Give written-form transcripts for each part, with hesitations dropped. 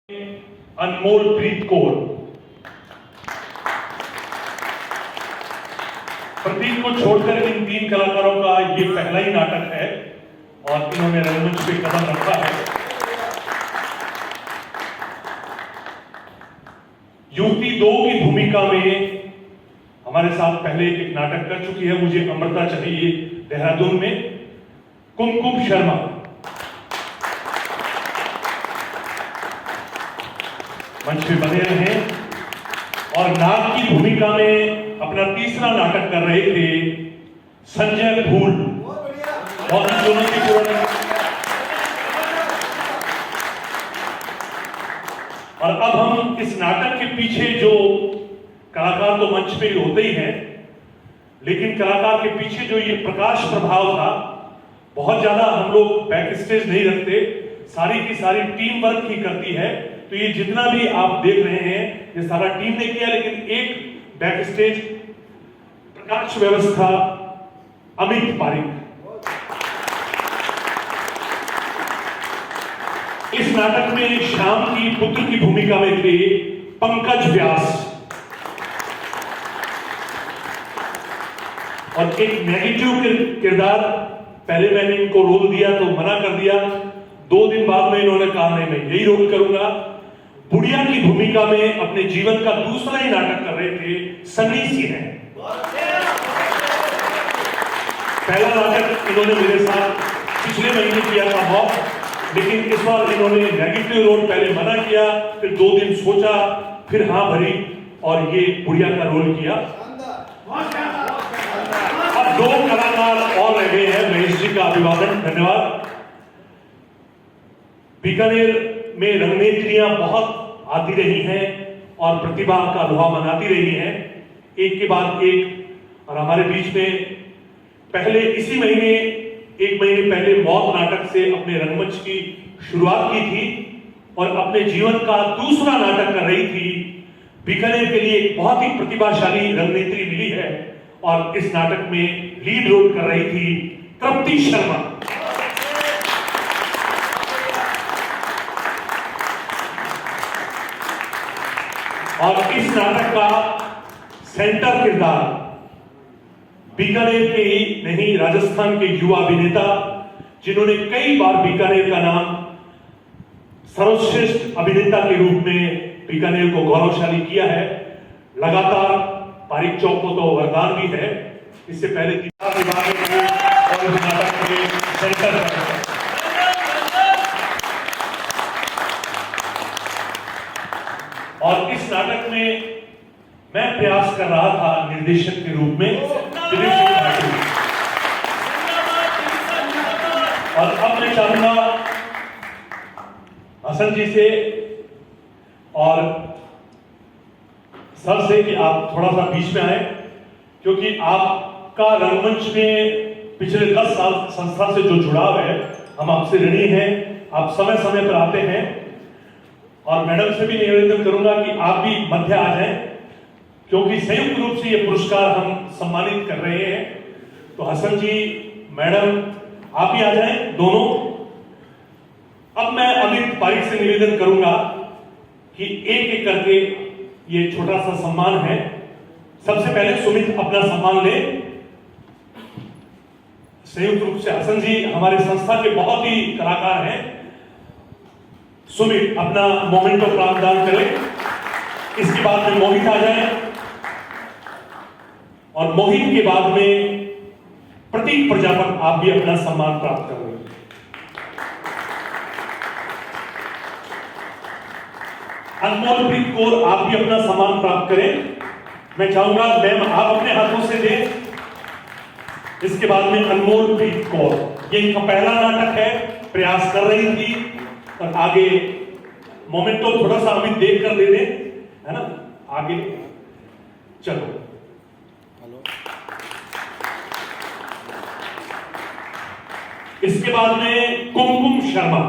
अनमोल प्रीत कौर। प्रतीक को छोड़कर इन तीन कलाकारों का ये पहला ही नाटक है और इन्होंने रंगमंच पे कदम रखा है। युवती 2 की भूमिका में हमारे साथ पहले एक नाटक कर चुकी है मुझे अमृता चाहिए देहरादून में, कुमकुम शर्मा। मंच पे बने रहे और नाग की भूमिका में अपना तीसरा नाटक कर रहे थे संजय फूल। बहुत ही चुनौतीपूर्ण और अब हम इस नाटक के पीछे जो कलाकार तो मंच पे होते ही हैं, लेकिन कलाकार के पीछे जो ये प्रकाश प्रभाव था, बहुत ज्यादा हम लोग बैक स्टेज नहीं रखते, सारी की सारी टीम वर्क ही करती है। तो ये जितना भी आप देख रहे हैं ये सारा टीम ने किया, लेकिन एक बैक स्टेज प्रकाश व्यवस्था अमित पारिक। इस नाटक में श्याम की पुत्र की भूमिका में थे पंकज व्यास और एक नेगेटिव किरदार। पहले मैंने इनको रोल दिया तो मना कर दिया, 2 दिन बाद में इन्होंने कहा नहीं मैं यही रोल करूंगा। बुढ़िया की भूमिका में अपने जीवन का दूसरा ही नाटक कर रहे थे सनी सिंह। पहला नाटक इन्होंने मेरे साथ पिछले महीने किया था बहुत, लेकिन इस बार इन्होंने नेगेटिव रोल पहले मना किया, फिर 2 दिन सोचा, फिर हाँ भरी और ये बुढ़िया का रोल किया। अब 2 कलाकार और रह गए हैं, महेश जी का अभिवादन, धन्यवाद। बीकानेर में रंगनेत्रियां बहुत आती रही हैं और प्रतिभा का लोहा मनाती रही हैं, एक के बाद एक। और हमारे बीच में पहले इसी महीने 1 महीने पहले मौत नाटक से अपने रंगमंच की शुरुआत की थी और अपने जीवन का दूसरा नाटक कर रही थी। बीकानेर के लिए एक बहुत ही प्रतिभाशाली रंगनेत्री मिली है और इस नाटक में लीड रोल कर रही थी तृप्ति शर्मा। और इस नाटक का सेंटर किरदार बीकानेर के ही नहीं, राजस्थान के युवा अभिनेता जिन्होंने कई बार बीकानेर का नाम सर्वश्रेष्ठ अभिनेता के रूप में बीकानेर को गौरवशाली किया है। लगातार पारिक चौक को तो वरदान भी है, इससे पहले और इस नाटक के सेंटर और इस नाटक में मैं प्रयास कर रहा था निर्देशक के रूप में दिलीप सिंह भाटी, और अब मैं चाहूंगा हसन जी से और सर से कि आप थोड़ा सा बीच में आए, क्योंकि आपका रंगमंच में पिछले 10 साल संस्था से जो जुड़ाव है, हम आपसे ऋणी हैं, आप समय समय पर आते हैं। और मैडम से भी निवेदन करूंगा कि आप भी मध्य आ जाएं, क्योंकि संयुक्त रूप से ये पुरस्कार हम सम्मानित कर रहे हैं। तो हसन जी, मैडम, आप ही आ जाएं दोनों। अब मैं अमित पारिक से निवेदन करूंगा कि एक एक करके ये छोटा सा सम्मान है। सबसे पहले सुमित अपना सम्मान ले। संयुक्त रूप से हसन जी हमारे संस्था के बहुत ही कलाकार हैं। सुमित अपना मोमेंट ऑफ प्रावधान करें। इसके बाद में मोहित आ जाए और मोहित के बाद में प्रतीक प्रजापत, आप भी अपना सम्मान प्राप्त करेंगे। अनमोल प्रीत कौर, आप भी अपना सम्मान प्राप्त करें। मैं चाहूंगा मैम आप अपने हाथों से दें। इसके बाद में अनमोल प्रीत कौर, ये इनका पहला नाटक है, प्रयास कर रही थी और आगे मोमेंट तो थोड़ा सा अभी देख कर दे दे, है ना, आगे चलो। इसके बाद में कुमकुम शर्मा,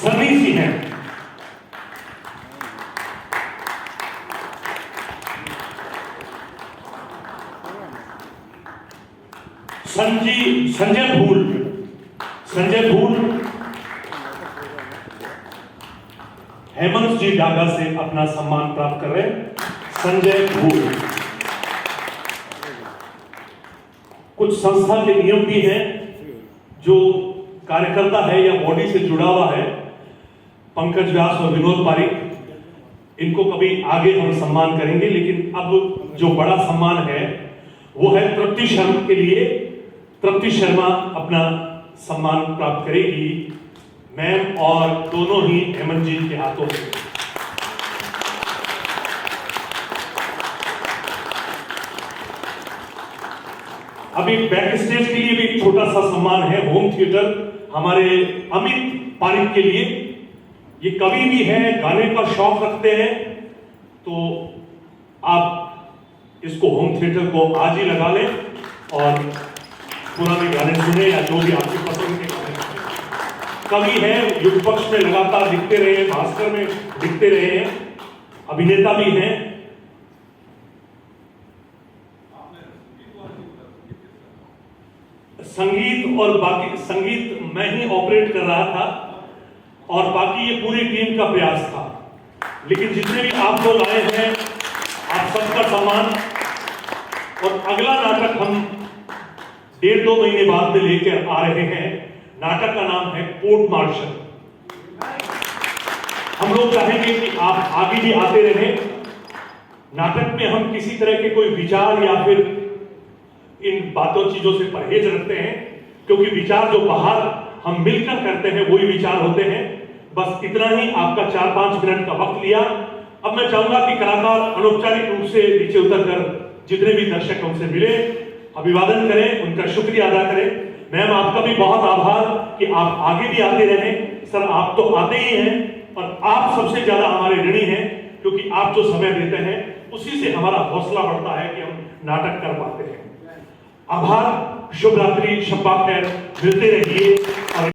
सनी सिंह, संजय फूल हेमंत जी डागा से अपना सम्मान प्राप्त कर रहे हैं। संजय फूल। कुछ संस्था के नियम भी हैं, जो कार्यकर्ता है या बॉडी से जुड़ा हुआ है, पंकज व्यास और विनोद पारिक, इनको कभी आगे हम सम्मान करेंगे, लेकिन अब जो बड़ा सम्मान है वो है तृप्ति शर्मा के लिए। तृप्ति शर्मा अपना सम्मान प्राप्त करेगी, मैम और दोनों ही हेमंत जी के हाथों से। अभी बैक स्टेज के लिए भी एक छोटा सा सम्मान है, होम थिएटर हमारे अमित पारिक के लिए। ये कवि भी है, गाने का शौक रखते हैं, तो आप इसको होम थिएटर को आज ही लगा लें और पुराने गाने सुने या जो भी आपकी पसंद के गाने। कवि है, युग पक्ष में लगातार लिखते रहे हैं, भास्कर में लिखते रहे हैं, अभिनेता भी हैं। संगीत और बाकी संगीत मैं ही ऑपरेट कर रहा था और बाकी ये पूरी टीम का प्रयास था, लेकिन जितने भी आप लोग आए हैं, आप सबका सम्मान। और अगला नाटक हम 1.5-2 महीने बाद में लेकर आ रहे हैं। नाटक का नाम है कोर्ट मार्शल। हम लोग चाहेंगे कि आप आगे भी आते रहें। नाटक में हम किसी तरह के कोई विचार या फिर इन बातों चीजों से परहेज रखते हैं, क्योंकि विचार जो बाहर हम मिलकर करते हैं वही विचार होते हैं। बस इतना ही, आपका 4-5 मिनट का वक्त लिया। अब मैं चाहूंगा कि कलाकार अनौपचारिक रूप से नीचे उतरकर जितने भी दर्शक उनसे मिले, अभिवादन करें, उनका शुक्रिया अदा करें। मैम, आपका भी बहुत आभार कि आप आगे भी आते रहें। सर, आप तो आते ही हैं और आप सबसे ज्यादा हमारे ऋणी हैं, क्योंकि आप जो समय देते हैं उसी से हमारा हौसला बढ़ता है कि हम नाटक कर पाते हैं। आभार, शुभ रात्रि, शब्बा खैर, मिलते रहिए।